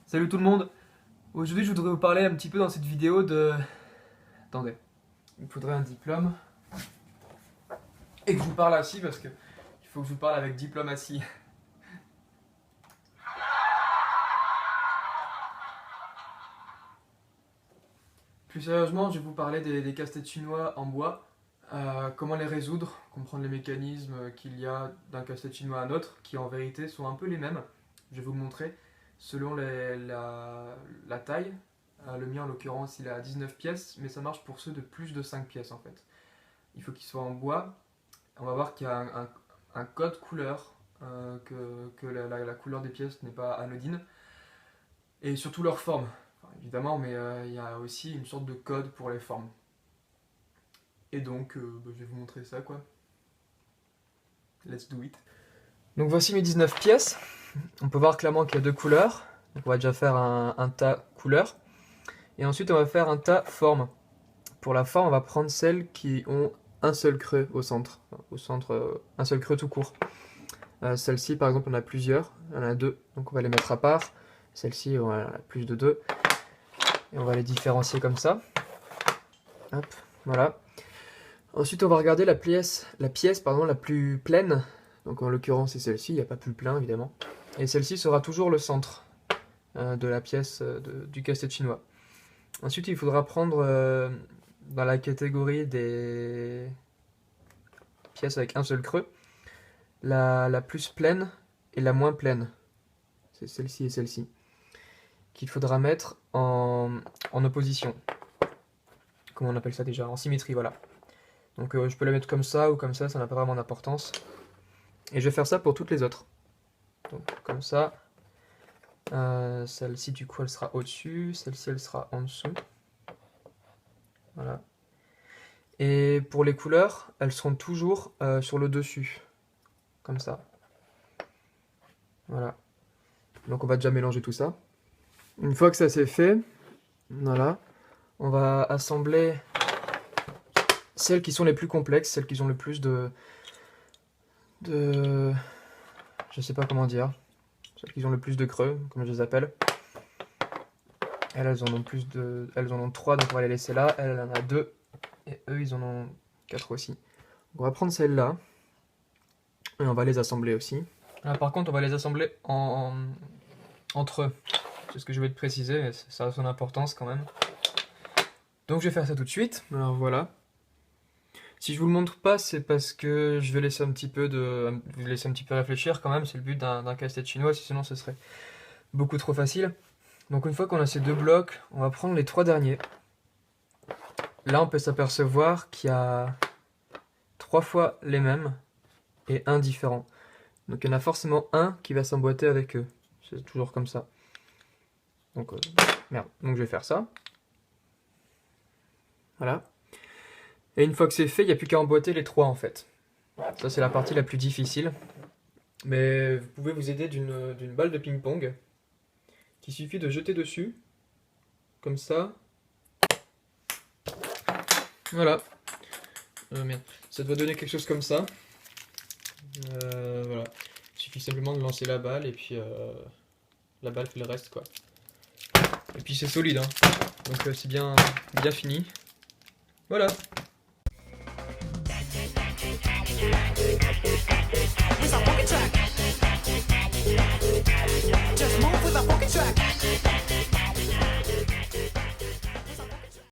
Salut tout le monde. Aujourd'hui je voudrais vous parler un petit peu dans cette vidéo de... Attendez, il me faudrait un diplôme. Et que je vous parle assis parce que il faut que je vous parle avec diplomatie. Plus sérieusement, je vais vous parler des casse-têtes chinois en bois. Comment les résoudre, comprendre les mécanismes qu'il y a d'un casse-tête chinois à un autre, qui en vérité sont un peu les mêmes. Je vais vous montrer selon la taille. Le mien en l'occurrence il a 19 pièces, mais ça marche pour ceux de plus de 5 pièces en fait. Il faut qu'il soit en bois. On va voir qu'il y a un code couleur, que la couleur des pièces n'est pas anodine. Et surtout leur forme, enfin, évidemment, mais il y a aussi une sorte de code pour les formes. Et donc, je vais vous montrer ça quoi. Let's do it. Donc voici mes 19 pièces. On peut voir clairement qu'il y a deux couleurs. Donc on va déjà faire un tas couleur. Et ensuite on va faire un tas forme. Pour la forme, on va prendre celles qui ont un seul creux au centre. Enfin, au centre, un seul creux tout court. Celle-ci par exemple, on a plusieurs. Il y en a deux, donc on va les mettre à part. Celle-ci, on a plus de deux. Et on va les différencier comme ça. Hop, voilà. Ensuite, on va regarder la pièce la plus pleine. Donc en l'occurrence, c'est celle-ci, il n'y a pas plus plein évidemment. Et celle-ci sera toujours le centre de la pièce du casse-tête chinois. Ensuite, il faudra prendre dans la catégorie des pièces avec un seul creux, la plus pleine et la moins pleine. C'est celle-ci et celle-ci. Qu'il faudra mettre en opposition. Comment on appelle ça déjà? En symétrie, voilà. Donc je peux la mettre comme ça ou comme ça n'a pas vraiment d'importance. Et je vais faire ça pour toutes les autres. Donc comme ça. Celle-ci du coup elle sera au-dessus, celle-ci elle sera en dessous. Voilà. Et pour les couleurs, elles seront toujours sur le dessus. Comme ça. Voilà. Donc on va déjà mélanger tout ça. Une fois que ça c'est fait, voilà, on va assembler celles qui sont les plus complexes, celles qui ont le plus de je sais pas comment dire, celles qui ont le plus de creux, comme je les appelle. Elles en ont elles en ont 3, donc on va les laisser là. Elle en a 2, et eux ils en ont 4 aussi. Donc on va prendre celle-là, et on va les assembler aussi. Là, par contre on va les assembler entre eux. C'est ce que je vais te préciser, mais ça a son importance quand même. Donc je vais faire ça tout de suite. Alors voilà. Si je vous le montre pas, c'est parce que je vais laisser un petit peu réfléchir quand même. C'est le but d'un casse-tête chinois, sinon ce serait beaucoup trop facile. Donc une fois qu'on a ces deux blocs, on va prendre les 3 derniers. Là on peut s'apercevoir qu'il y a 3 fois les mêmes et un différent. Donc il y en a forcément un qui va s'emboîter avec eux. C'est toujours comme ça. Donc merde. Donc je vais faire ça. Voilà. Et une fois que c'est fait, il n'y a plus qu'à emboîter les 3 en fait. Ça c'est la partie la plus difficile. Mais vous pouvez vous aider d'une balle de ping-pong qu'il suffit de jeter dessus. Comme ça. Voilà. Merde. Ça doit donner quelque chose comme ça. Voilà. Il suffit simplement de lancer la balle et puis la balle fait le reste quoi. Et puis c'est solide hein. Donc c'est bien fini. Voilà. It's a funky track.